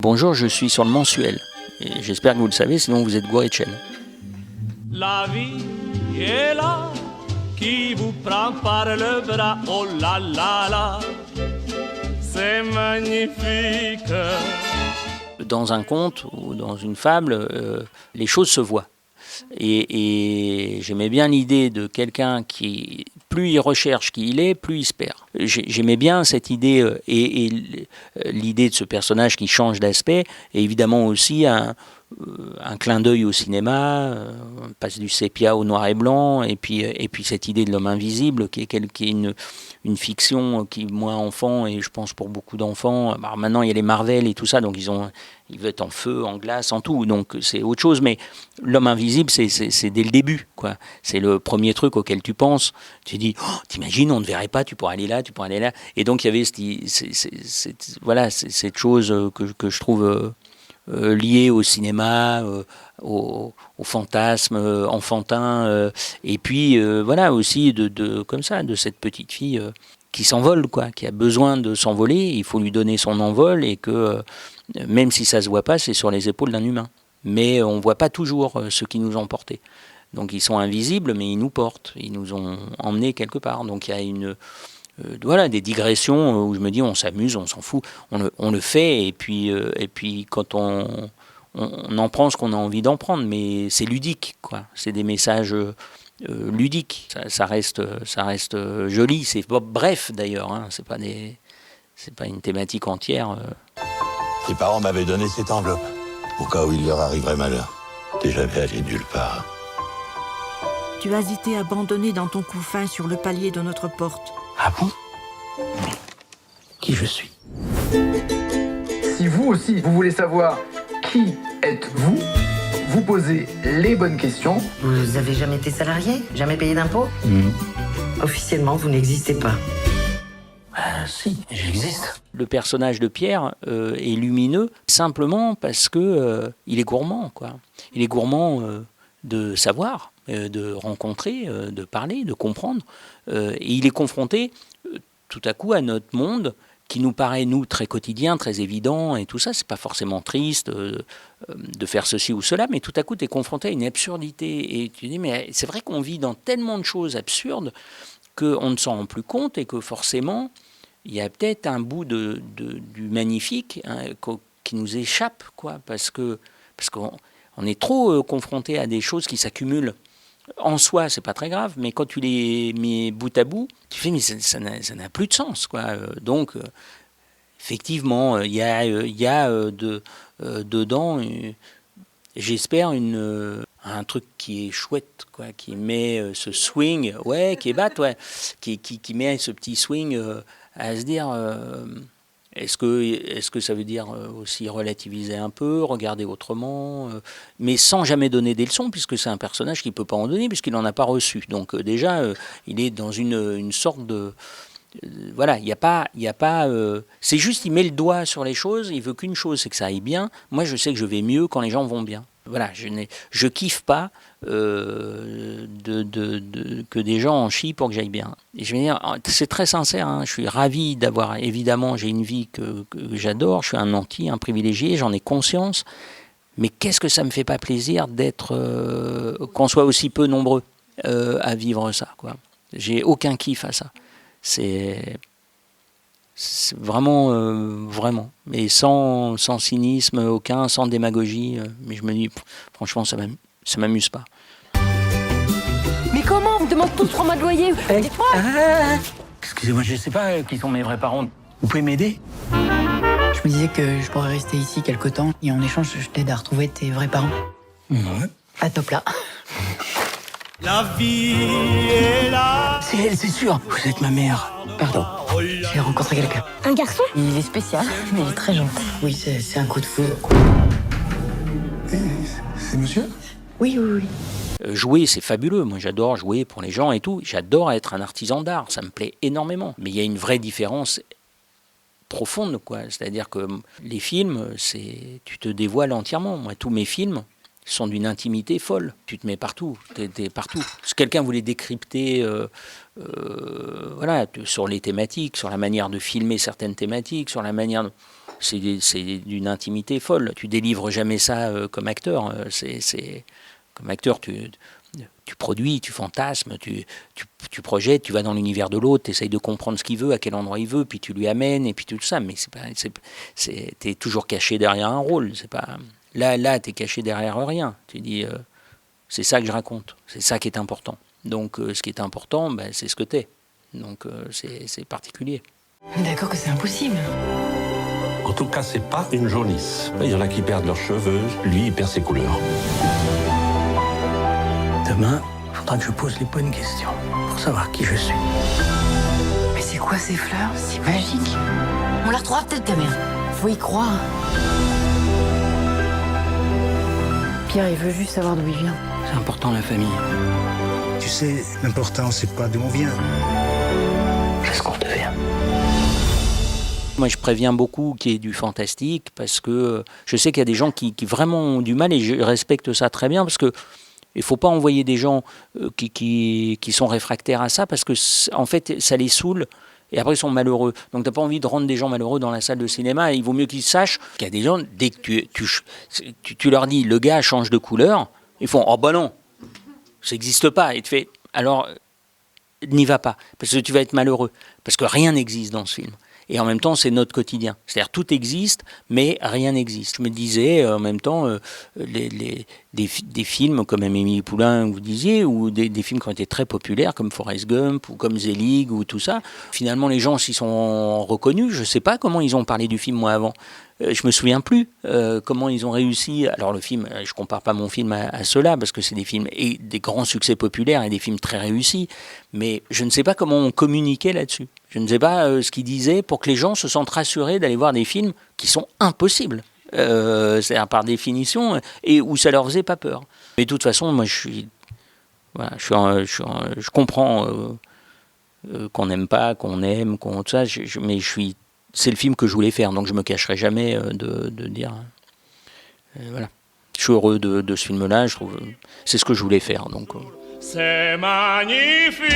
Bonjour, je suis sur le mensuel. Et j'espère que vous le savez, sinon vous êtes gouré de chaîne. La vie est là, qui vous prend par le bras, oh là là là, c'est magnifique. Dans un conte ou dans une fable, les choses se voient. Et j'aimais bien l'idée de quelqu'un qui, plus il recherche qui il est, plus il se perd. J'aimais bien cette idée et l'idée de ce personnage qui change d'aspect, et évidemment aussi un clin d'œil au cinéma, on passe du sépia au noir et blanc, et puis cette idée de l'homme invisible qui est une fiction qui, moi enfant, et je pense pour beaucoup d'enfants, bah maintenant il y a les Marvel et tout ça, donc ils veulent être en feu, en glace, en tout, donc c'est autre chose, mais l'homme invisible c'est dès le début, quoi. C'est le premier truc auquel tu penses, tu dis, oh, t'imagines, on ne verrait pas, tu pourrais aller là, et donc il y avait cette chose que je trouve lié au cinéma, au fantasme enfantin, et puis voilà aussi comme ça, de cette petite fille qui s'envole, quoi, qui a besoin de s'envoler, il faut lui donner son envol, et que même si ça se voit pas, c'est sur les épaules d'un humain. Mais on voit pas toujours ceux qui nous ont portés. Donc ils sont invisibles, mais ils nous portent, ils nous ont emmenés quelque part. Donc il y a voilà, des digressions où je me dis on s'amuse, on s'en fout, on le fait, et puis quand on en prend ce qu'on a envie d'en prendre, mais c'est ludique, quoi. C'est des messages ludiques, ça reste joli, c'est bref d'ailleurs, hein. C'est pas une thématique entière. Tes parents m'avaient donné cette enveloppe, au cas où il leur arriverait malheur. T'es jamais allé nulle part. Tu as été abandonné dans ton couffin sur le palier de notre porte. Ah bon? Qui je suis? Si vous aussi, vous voulez savoir qui êtes-vous, vous posez les bonnes questions. Vous avez jamais été salarié? Jamais payé d'impôts? Officiellement, vous n'existez pas. Si, j'existe. Le personnage de Pierre est lumineux simplement parce que il est gourmand, quoi. Il est gourmand de savoir, de rencontrer, de parler, de comprendre. Et il est confronté tout à coup à notre monde qui nous paraît, nous, très quotidien, très évident, et tout ça. C'est pas forcément triste de faire ceci ou cela, mais tout à coup, tu es confronté à une absurdité. Et tu dis, mais c'est vrai qu'on vit dans tellement de choses absurdes qu'on ne s'en rend plus compte, et que forcément, il y a peut-être un bout du magnifique, hein, qui nous échappe, quoi, parce qu'on est trop confronté à des choses qui s'accumulent. En soi, c'est pas très grave, mais quand tu les mets bout à bout, tu fais, mais ça n'a plus de sens, quoi. Donc, effectivement, il y a dedans, j'espère, un truc qui est chouette, quoi, qui met ce swing, ouais, qui est bat, ouais, qui met ce petit swing à se dire. Est-ce que ça veut dire aussi relativiser un peu, regarder autrement, mais sans jamais donner des leçons, puisque c'est un personnage qui ne peut pas en donner, puisqu'il n'en a pas reçu. Donc déjà, il est dans une sorte de... voilà, il n'y a pas... c'est juste, il met le doigt sur les choses, il veut qu'une chose, c'est que ça aille bien. Moi, je sais que je vais mieux quand les gens vont bien. Voilà, je kiffe pas que des gens en chient pour que j'aille bien. Et je veux dire, c'est très sincère, hein, je suis ravi d'avoir, évidemment, j'ai une vie que j'adore, je suis un nanti, un privilégié, j'en ai conscience, mais qu'est-ce que ça me fait pas plaisir d'être, qu'on soit aussi peu nombreux à vivre ça, quoi. J'ai aucun kiff à ça. C'est vraiment, mais sans cynisme aucun, sans démagogie. Mais je me dis, franchement, ça m'amuse pas. Mais comment? On me demande tous 3 mois de loyer. Dites-moi. Excusez-moi, je sais pas qui sont mes vrais parents. Vous pouvez m'aider? Je me disais que je pourrais rester ici quelque temps et en échange, je t'aide à retrouver tes vrais parents. Ouais. À top là. La vie est là. C'est elle, c'est sûr. Vous êtes ma mère. Pardon. J'ai rencontré quelqu'un. Un garçon? Il est spécial, mais il est très gentil. Oui, c'est un coup de foudre. C'est monsieur? Oui. Jouer, c'est fabuleux. Moi, j'adore jouer pour les gens et tout. J'adore être un artisan d'art. Ça me plaît énormément. Mais il y a une vraie différence profonde, quoi. C'est-à-dire que les films, tu te dévoiles entièrement. Moi, tous mes films, sont d'une intimité folle. Tu te mets partout, t'es partout. Si quelqu'un voulait décrypter sur les thématiques, sur la manière de filmer certaines thématiques, sur la manière de... C'est d'une intimité folle. Tu délivres jamais ça comme acteur. Comme acteur, tu produis, tu fantasmes, tu projettes, tu vas dans l'univers de l'autre, tu essayes de comprendre ce qu'il veut, à quel endroit il veut, puis tu lui amènes, et puis tout ça. Mais t'es toujours caché derrière un rôle. C'est pas... Là, tu es caché derrière rien. Tu dis, c'est ça que je raconte, c'est ça qui est important. Donc, ce qui est important, c'est ce que tu es. Donc, c'est particulier. D'accord que c'est impossible. En tout cas, c'est pas une jaunisse. Il y en a qui perdent leurs cheveux, lui, il perd ses couleurs. Demain, il faudra que je pose les bonnes questions pour savoir qui je suis. Mais c'est quoi ces fleurs? C'est magique. On la retrouvera peut-être, ta mère. Faut y croire. Pierre, il veut juste savoir d'où il vient. C'est important, la famille. Tu sais, l'important, c'est pas d'où on vient. C'est ce qu'on devient. Moi, je préviens beaucoup qu'il y ait du fantastique parce que je sais qu'il y a des gens qui vraiment ont du mal et je respecte ça très bien parce que il ne faut pas envoyer des gens qui sont réfractaires à ça parce que en fait, ça les saoule et après ils sont malheureux. Donc tu n'as pas envie de rendre des gens malheureux dans la salle de cinéma. Et il vaut mieux qu'ils sachent qu'il y a des gens, dès que tu leur dis le gars change de couleur, ils font « Oh bah non, ça n'existe pas ». Et tu fais « Alors, n'y va pas parce que tu vas être malheureux. » Parce que rien n'existe dans ce film. Et en même temps, c'est notre quotidien. C'est-à-dire, tout existe, mais rien n'existe. Je me disais, en même temps, des films comme Amélie Poulain, vous disiez, ou des films qui ont été très populaires, comme Forrest Gump, ou comme Zelig, ou tout ça, finalement, les gens s'y sont reconnus. Je ne sais pas comment ils ont parlé du film, moi, avant. Je me souviens plus comment ils ont réussi. Alors le film, je compare pas mon film à ceux-là parce que c'est des films et des grands succès populaires et des films très réussis. Mais je ne sais pas comment on communiquait là-dessus. Je ne sais pas ce qu'ils disaient pour que les gens se sentent rassurés d'aller voir des films qui sont impossibles. C'est-à-dire par définition et où ça leur faisait pas peur. Mais de toute façon, moi je comprends qu'on n'aime pas, qu'on aime, tout ça. Mais c'est le film que je voulais faire, donc je me cacherai jamais de dire. Voilà. Je suis heureux de ce film-là. Je trouve c'est ce que je voulais faire. Donc. C'est magnifique.